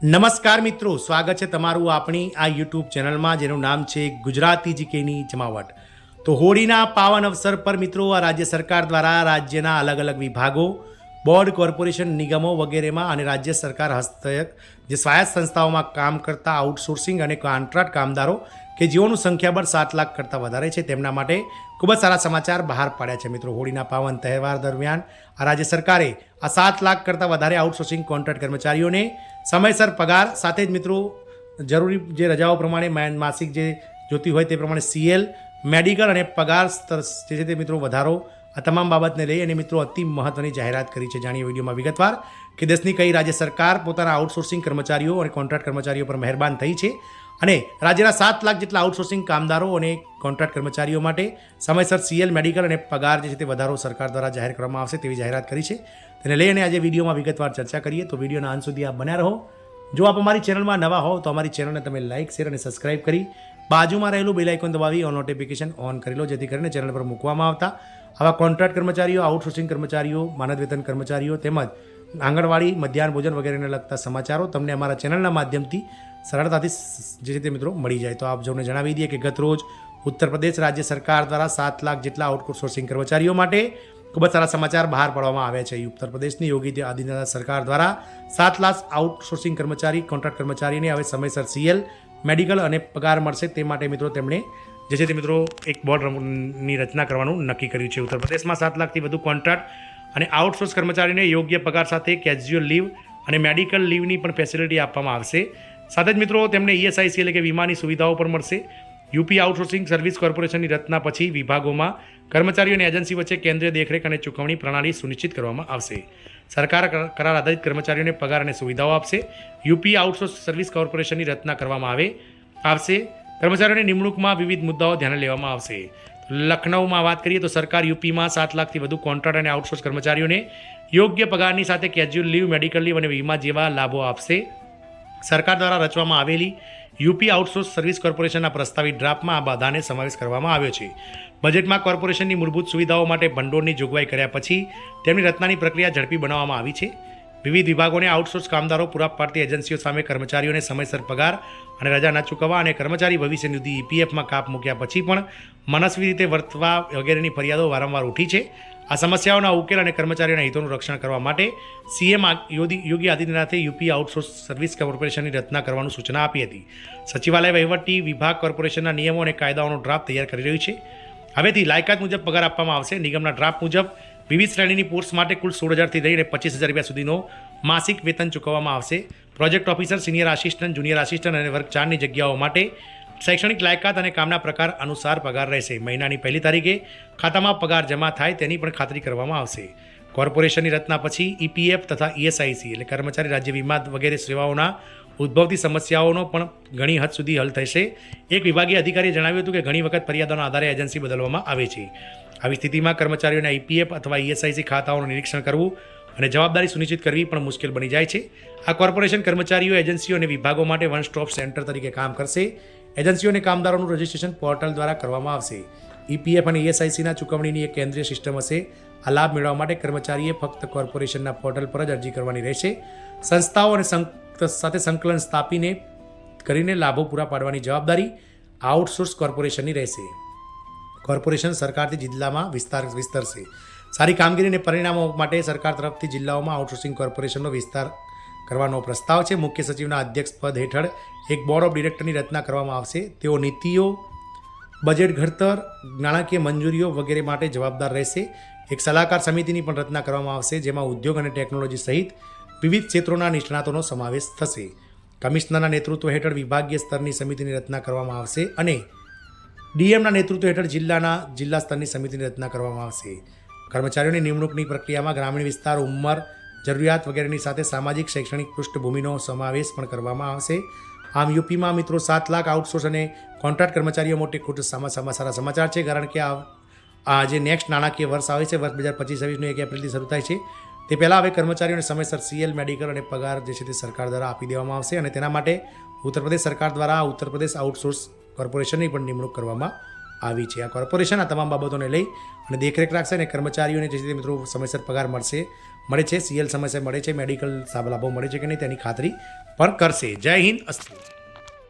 નમસ્કાર મિત્રો, સ્વાગત છે તમારું આપણી આ યુટ્યુબ ચેનલમાં જેનું નામ છે ગુજરાતી જીકેની જમાવટ। તો હોળીના પાવન અવસર પર મિત્રો આ રાજ્ય સરકાર દ્વારા રાજ્યના અલગ અલગ વિભાગો, બોર્ડ, કોર્પોરેશન, નિગમો વગેરેમાં અને રાજ્ય સરકાર હસ્તક જે સ્વાયત્ત સંસ્થાઓમાં કામ કરતા આઉટસોર્સિંગ અને કોન્ટ્રાક્ટ કામદારો કે જેઓનું સંખ્યાબળ 7 લાખ કરતાં વધારે છે તેમના માટે ખૂબ જ સારા સમાચાર બહાર પાડ્યા છે મિત્રો। હોળીના પાવન તહેવાર દરમિયાન આ રાજ્ય સરકારે આ 7 લાખ કરતાં વધારે આઉટસોર્સિંગ કોન્ટ્રાક્ટ કર્મચારીઓને સમયસર પગાર સાથે જ મિત્રો જરૂરી જે રજાઓ પ્રમાણે માસિક જે જોતી હોય તે પ્રમાણે સીએલ, મેડિકલ અને પગાર સ્તર જે છે તે મિત્રો વધારો આ તમામ બાબતને લઈ અને મિત્રો અતિ મહત્વની જાહેરાત કરી છે। જાણીએ વિડીયોમાં વિગતવાર કે દેશની કઈ રાજ્ય સરકાર પોતાના આઉટસોર્સિંગ કર્મચારીઓ અને કોન્ટ્રાક્ટ કર્મચારીઓ પર મહેરબાન થઈ છે અને રાજ્યના 7 લાખ જેટલા આઉટસોર્સિંગ કામદારો અને કોન્ટ્રાક્ટ કર્મચારીઓ માટે સમયસર સીએલ, મેડિકલ અને પગાર જે છે તે વધારો સરકાર દ્વારા જાહેર કરવામાં આવશે તેવી જાહેરાત કરી છે। તેને લઈને આજે વિડીયોમાં વિગતવાર ચર્ચા કરીએ તો વિડીયોના અંત સુધી આપ બન્યા રહો। જો આપ અમારી ચેનલમાં નવા હો તો અમારી ચેનલને તમે લાઇક, શેર અને સબસ્ક્રાઇબ કરી બાજુમાં રહેલું બેલ આઇકોન દબાવી ઓન નોટિફિકેશન ઓન કરી લો જેથી કરીને ચેનલ પર મૂકવામાં આવતા આવા કોન્ટ્રાક્ટ કર્મચારીઓ, આઉટસોર્સિંગ કર્મચારીઓ, માનદ વેતન કર્મચારીઓ તેમજ આંગણવાડી, મધ્યાહન ભોજન વગેરેને લગતા સમાચારો તમને અમારા ચેનલના માધ્યમથી સરળતાથી જે રીતે મિત્રો મળી જાય। તો આપ સૌને જણાવી દઈએ કે ગત રોજ ઉત્તર પ્રદેશ રાજ્ય સરકાર દ્વારા 7 લાખ જેટલા આઉટસોર્સિંગ કર્મચારીઓ માટે ખૂબ જ સારા સમાચાર બહાર પાડવામાં આવ્યા છે। ઉત્તર પ્રદેશની યોગી આદિત્યનાથ સરકાર દ્વારા 7 લાખ આઉટસોર્સિંગ કર્મચારી, કોન્ટ્રાક્ટ કર્મચારીને હવે સમયસર સીએલ, મેડિકલ અને પગાર મળશે તે માટે મિત્રો તેમણે જે છે તે મિત્રો એક બોર્ડની રચના કરવાનું નક્કી કર્યું છે। ઉત્તર પ્રદેશમાં 7 લાખથી વધુ કોન્ટ્રાક્ટ અને આઉટસોર્સ કર્મચારીને યોગ્ય પગાર સાથે કેઝ્યુઅલ લીવ અને મેડિકલ લીવની પણ ફેસિલિટી આપવામાં આવશે। સાથે જ મિત્રો તેમને ઈએસઆઈસી એટલે કે વીમાની સુવિધાઓ પણ મળશે। યુપી આઉટસોર્સિંગ સર્વિસ કોર્પોરેશનની રચના પછી વિભાગોમાં કર્મચારીઓ અને એજન્સી વચ્ચે કેન્દ્રીય દેખરેખ અને ચૂકવણી પ્રણાલી સુનિશ્ચિત કરવામાં આવશે। સરકાર કરાર આધારિત કર્મચારીઓને પગાર અને સુવિધાઓ આપશે। યુપી આઉટસોર્સ સર્વિસ કોર્પોરેશનની રચના કરવામાં આવશે। કર્મચારીઓની નિમણૂકમાં વિવિધ મુદ્દાઓ ધ્યાને લેવામાં આવશે। લખનઉમાં વાત કરીએ તો સરકાર યુપીમાં 7 લાખથી વધુ કોન્ટ્રાક્ટ અને આઉટસોર્સ કર્મચારીઓને યોગ્ય પગારની સાથે કેઝ્યુઅલ લીવ, મેડિકલ લીવ અને વીમા જેવા લાભો આપશે। સરકાર દ્વારા રચવામાં આવેલી યુપી આઉટસોર્સ સર્વિસ કોર્પોરેશનના પ્રસ્તાવિત ડ્રાફ્ટમાં આ બધાને સમાવેશ કરવામાં આવ્યો છે। બજેટમાં કોર્પોરેશનની મૂળભૂત સુવિધાઓ માટે ભંડોળની જોગવાઈ કર્યા પછી તેમની રચનાની પ્રક્રિયા ઝડપી બનાવવામાં આવી છે। વિવિધ વિભાગોને આઉટસોર્સ કામદારો પૂરા પાડતી એજન્સીઓ સામે કર્મચારીઓને સમયસર પગાર અને રજા ન ચૂકવવા અને કર્મચારી ભવિષ્ય નિધિ ઈપીએફમાં કાપ મૂક્યા પછી પણ મનસ્વી રીતે વર્તવા વગેરેની ફરિયાદો વારંવાર ઉઠી છે। આ સમસ્યાઓના ઉકેલ અને કર્મચારીઓના હિતોનું રક્ષણ કરવા માટે સીએમ યોગી આદિત્યનાથે યુપી આઉટસોર્સ સર્વિસ કોર્પોરેશનની રચના કરવાની સૂચના આપી હતી। સચિવાલય વહીવટી વિભાગ કોર્પોરેશનના નિયમો અને કાયદાઓનો ડ્રાફ્ટ તૈયાર કરી રહ્યું છે। હવેથી લાયકાત મુજબ પગાર આપવામાં આવશે। નિગમના ડ્રાફ્ટ મુજબ વિવિધ શ્રેણીની પોસ્ટ માટે કુલ 16,000થી લઈને 25,000 રૂપિયા સુધીનો માસિક વેતન ચૂકવવામાં આવશે। Project officer, senior assistant, junior assistant અને વર્ગ 4ની જગ્યાઓ માટે શૈક્ષણિક લાયકાત અને કામના પ્રકાર અનુસાર પગાર રહેશે। મહિનાની 1લી તારીખે ખાતામાં પગાર જમા થાય તેની પણ ખાતરી કરવામાં આવશે। કોર્પોરેશનની રચના પછી ઈપીએફ તથા ઈએસઆઈસી એટલે કર્મચારી રાજ્ય વીમા વગેરે સેવાઓના ઉદ્ભવતી સમસ્યાઓનો પણ ઘણી હદ સુધી હલ થશે। એક વિભાગીય અધિકારીએ જણાવ્યું હતું કે ઘણી વખત ફરિયાદોના આધારે એજન્સી બદલવામાં આવે છે। આવી સ્થિતિમાં કર્મચારીઓના ઈપીએફ અથવા ઈએસઆઈસી ખાતાઓનું નિરીક્ષણ કરવું અને જવાબદારી સુનિશ્ચિત કરવી પણ મુશ્કેલ બની જાય છે। આ કોર્પોરેશન કર્મચારીઓ, એજન્સીઓ અને વિભાગો માટે વન સ્ટોપ સેન્ટર તરીકે કામ કરશે। એજન્સીઓ અને કામદારોનું રજિસ્ટ્રેશન પોર્ટલ દ્વારા કરવામાં આવશે। ઈપીએફ અને ઈએસઆઈસીના ચૂકવણીની એક કેન્દ્રીય સિસ્ટમ હશે। આ લાભ મેળવવા માટે કર્મચારીએ ફક્ત કોર્પોરેશનના પોર્ટલ પર જ અરજી કરવાની રહેશે। સંસ્થાઓ અને સાથે સંકલન સ્થાપીને કરીને લાભો પૂરા પાડવાની જવાબદારી આઉટસોર્સ કોર્પોરેશનની રહેશે। કોર્પોરેશન સરકારથી જિલ્લામાં વિસ્તરશે। સારી કામગીરીને પરિણામો માટે સરકાર તરફથી જિલ્લાઓમાં આઉટસોર્સિંગ કોર્પોરેશનનો વિસ્તાર કરવાનો પ્રસ્તાવ છે। મુખ્ય સચિવના અધ્યક્ષ પદ હેઠળ એક બોર્ડ ઓફ ડિરેક્ટરની રચના કરવામાં આવશે। તેઓ નીતિઓ, બજેટ ઘડતર, નાણાકીય મંજૂરીઓ વગેરે માટે જવાબદાર રહેશે। એક સલાહકાર સમિતિની પણ રચના કરવામાં આવશે જેમાં ઉદ્યોગ અને ટેકનોલોજી સહિત વિવિધ ક્ષેત્રોના નિષ્ણાતોનો સમાવેશ થશે। કમિશનરના નેતૃત્વ હેઠળ વિભાગીય સ્તરની સમિતિની રચના કરવામાં આવશે અને ડીએમના નેતૃત્વ હેઠળ જિલ્લા સ્તરની સમિતિની રચના કરવામાં આવશે। કર્મચારીઓની નિમણૂકની પ્રક્રિયામાં ગ્રામીણ વિસ્તાર, ઉંમર, જરૂરિયાત વગેરેની સાથે સામાજિક શૈક્ષણિક પૃષ્ઠભૂમિનો સમાવેશ પણ કરવામાં આવશે। આમ યુપીમાં મિત્રો 7 લાખ આઉટસોર્સ અને કોન્ટ્રાક્ટ કર્મચારીઓ માટે ખૂબ સારા સમાચાર છે કારણ કે આ જે નેક્સ્ટ નાણાકીય વર્ષ આવે છે, વર્ષ 2025-26નું 1 એપ્રિલથી શરૂ થાય છે તે પહેલાં હવે કર્મચારીઓને સમયસર સીએલ, મેડિકલ અને પગાર જે છે તે સરકાર દ્વારા આપી દેવામાં આવશે અને તેના માટે ઉત્તર પ્રદેશ સરકાર દ્વારા ઉત્તર પ્રદેશ આઉટસોર્સ કોર્પોરેશનની પણ નિમણૂક કરવામાં આવી છે। આ કોર્પોરેશન આ તમામ બાબતોને લઈ અને દેખરેખ રાખશે અને કર્મચારીઓને જે છે તે મિત્રો સમયસર પગાર મળશે મળે છે, સીએલ સમયસર મળે છે, મેડિકલ લાભો મળે છે કે નહીં તેની ખાતરી પણ કરશે. જય હિન્દ, અસ્તુ.